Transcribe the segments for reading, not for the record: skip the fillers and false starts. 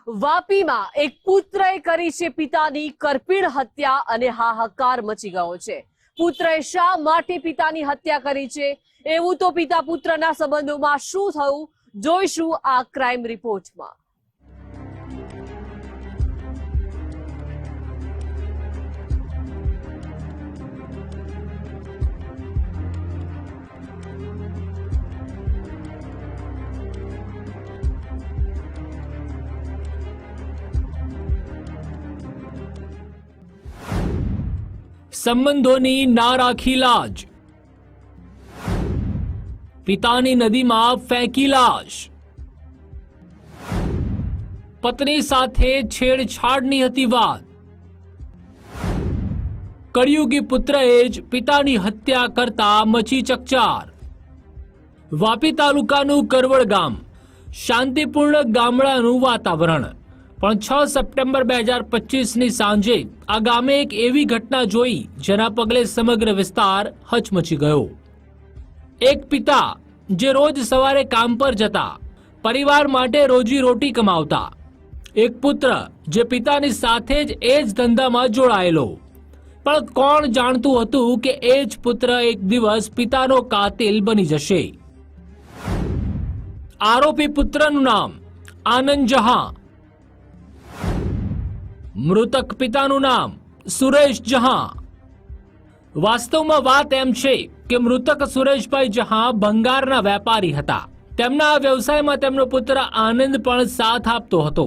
વાપીમાં એક પુત્રએ કરી છે પિતાની કરપીણ હત્યા અને હાહાકાર મચી ગયો છે। પુત્રએ શા માટે પિતાની હત્યા કરી છે, એવું તો પિતા પુત્રના સંબંધોમાં શું થયું જોઈશું આ ક્રાઇમ રિપોર્ટમાં। સંબંધોની ના રાખી લાજ, પિતાની નદીમાં ફેંકી લાશ, પત્ની સાથે છેડછાડની હતી વાત, કળિયુગી પુત્રએ જ પિતાની હત્યા કરતા મચી ચકચાર। વાપી તાલુકાનું કરવડ ગામ શાંતિપૂર્ણ ગામડાનું વાતાવરણ, પણ 6 સપ્ટેમ્બર 2025ની સાંજે આ ગામે એક એવી ઘટના જોઈ જેના પગલે સમગ્ર વિસ્તાર હચમચી ગયો। એક પિતા જે રોજ સવારે કામ પર જતા, પરિવાર માટે રોજી રોટી કમાવતા, એક પુત્ર જે પિતાની સાથે જ એ જ ધંધામાં જોડાયેલો, પણ કોણ જાણતું હતું કે એ જ પુત્ર એક દિવસ પિતાનો કાતિલ બની જશે। આરોપી પુત્રનું નામ આનંદ જહાં, મૃતક પિતાનું નામ સુરેશ જહાં। વાસ્તવમાં વાત એમ છે કે મૃતક સુરેશભાઈ જહાં ભંગારના વેપારી હતા। તેમના આ વ્યવસાયમાં તેમનો પુત્ર આનંદ પણ સાથ આપતો હતો।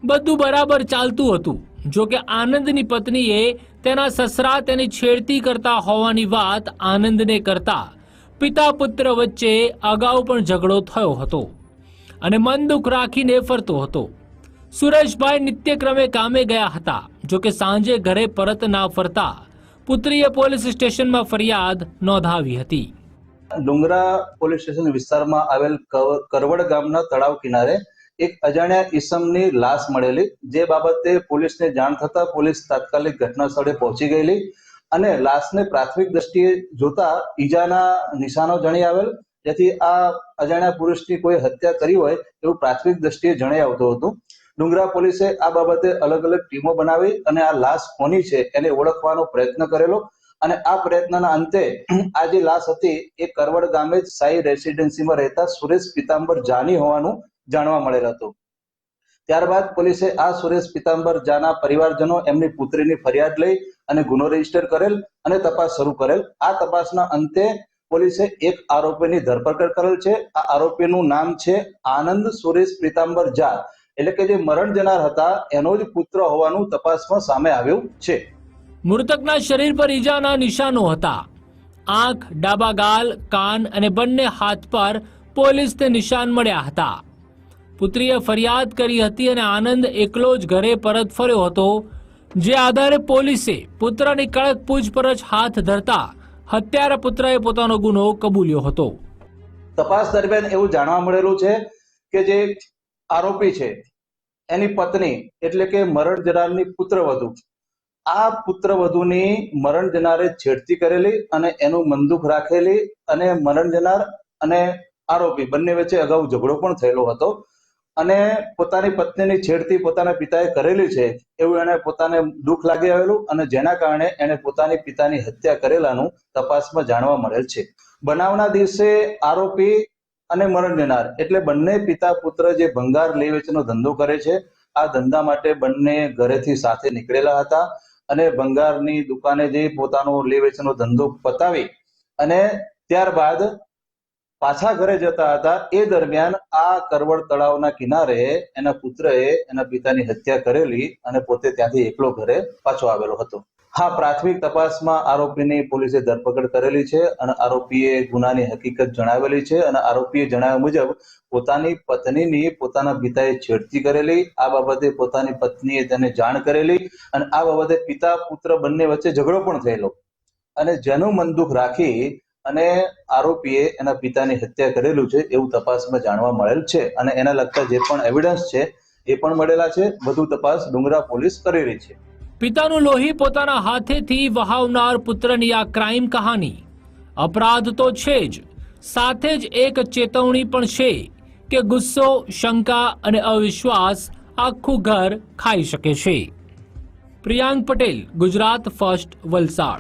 બધું બરાબર ચાલતું હતું। જો કે આનંદની પત્નીએ તેના સસરા તેની છેડતી કરતા હોવાની વાત આનંદને કરતા પિતા પુત્ર વચ્ચે અગાઉ પણ ઝઘડો થયો હતો અને મન દુઃખ રાખીને ફરતો હતો। સુરેશભાઈ નિત્યક્રમે કામે ગયા હતા। જો કે સાંજે ઘરે પરત ના ફરતા પુત્રીએ પોલીસ સ્ટેશનમાં ફરિયાદ નોંધાવી હતી। ડુંગરા પોલીસ સ્ટેશન વિસ્તારમાં આવેલ કરવડ ગામના તળાવ કિનારે એક અજાણ્યા ઈસમની લાશ મળેલી, જે બાબતે પોલીસને જાણ થતા પોલીસ તાત્કાલિક ઘટના સ્થળે પહોંચી ગયેલી અને લાશને પ્રાથમિક દ્રષ્ટિએ જોતા ઈજાના નિશાનો જણાઈ આવેલ, જેથી આ અજાણ્યા પુરુષની કોઈ હત્યા કરી હોય એવું પ્રાથમિક દ્રષ્ટિએ જણાઈ આવતું હતું। ડુંગરા પોલીસે આ બાબતે અલગ અલગ ટીમો બનાવી અને આ લાશ કોની છે એને ઓળખવાનો પ્રયત્ન કરેલો અને આ પ્રયત્નના અંતે આ જે લાશ હતી એ કરવડ ગામે જ સાઈ રેસિડેન્સીમાં રહેતા સુરેશ પિતાંબર જાની હોવાનું જાણવા મળેલ હતું। ત્યારબાદ પોલીસે આ સુરેશ પિતાંબર જાના પરિવારજનો એમની પુત્રીની ફરિયાદ લઈ અને ગુનો રજીસ્ટર કરેલ અને તપાસ શરૂ કરેલ। આ તપાસના અંતે પોલીસે એક આરોપીની ધરપકડ કરેલ છે। આ આરોપીનું નામ છે આનંદ સુરેશ પિતાંબર જા, એટલે કે જે મરણ જનાર હતા એનો જ પુત્ર હોવાનું તપાસમાં સામે આવ્યું છે। મૃતકના શરીર પર ઈજાના નિશાનો હતા। આંખ, ડાબા ગાલ, કાન અને બંને હાથ પર પોલીસને નિશાન મળ્યા હતા। પુત્રીએ ફરિયાદ કરી હતી અને આનંદ એકલો જ ઘરે પરત ફર્યો હતો, જે આધારે પોલીસે પુત્રની કડક પૂછપરછ હાથ ધરતા હત્યારા પુત્રએ પોતાનો ગુનો કબૂલ્યો હતો। તપાસ દરમિયાન એવું જાણવા મળેલું છે કે જે આરોપી છે એની પત્ની એટલે કે મરણ જનારની પુત્રવધુ, આ પુત્રવધુની મરણ જનારે છેડતી કરેલી અને એનું મનદુખ રાખેલી અને મરણ જનાર અને આરોપી બંને વચ્ચે અગાઉ ઝઘડો પણ થયેલો હતો અને પોતાની પત્નીની છેડતી પોતાના પિતાએ કરેલી છે એવું એને પોતાને દુઃખ લાગી આવેલું અને જેના કારણે એને પોતાની પિતાની હત્યા કરેલાનું તપાસમાં જાણવા મળેલ છે। બનાવના દિવસે આરોપી અને મરણ જનાર એટલે બંને પિતા પુત્ર જે ભંગાર લઈ વેચનો ધંધો કરે છે, આ ધંધા માટે બંને ઘરેથી સાથે નીકળેલા હતા અને ભંગારની દુકાને જઈ પોતાનો લઈ વેચનો ધંધો પતાવી અને ત્યારબાદ પાછા ઘરે જતા હતા। એ દરમિયાન આ કરવડ તળાવના કિનારે એના પુત્રએ એના પિતાની હત્યા કરેલી અને પોતે ત્યાંથી એકલો ઘરે પાછો આવેલો હતો। હા, પ્રાથમિક તપાસમાં આરોપીની પોલીસે ધરપકડ કરેલી છે અને આરોપીએ ગુનાની હકીકત જણાવેલી છે અને આરોપીએ જણાવ્યા મુજબ પોતાની પત્નીની પોતાના પિતાએ છેડતી કરેલી, આ બાબતે પોતાની પત્નીએ તેને જાણ કરેલી અને આ બાબતે પિતા પુત્ર બંને વચ્ચે ઝઘડો પણ થયેલો અને જેનું મન દુઃખ રાખી અને આરોપીએ એના પિતાની હત્યા કરેલું છે એવું તપાસમાં જાણવા મળેલ છે અને એના લગતા જે પણ એવિડન્સ છે એ પણ મળેલા છે। વધુ તપાસ ડુંગરા પોલીસ કરી રહી છે। પિતાનું લોહી પોતાના હાથેથી વહાવનાર પુત્રની આ ક્રાઇમ કહાની અપરાધ તો છે જ, સાથે જ એક ચેતવણી પણ છે કે ગુસ્સો, શંકા અને અવિશ્વાસ આખું ઘર ખાઈ શકે છે. પ્રિયાંક પટેલ, ગુજરાત ફર્સ્ટ, વલસાડ.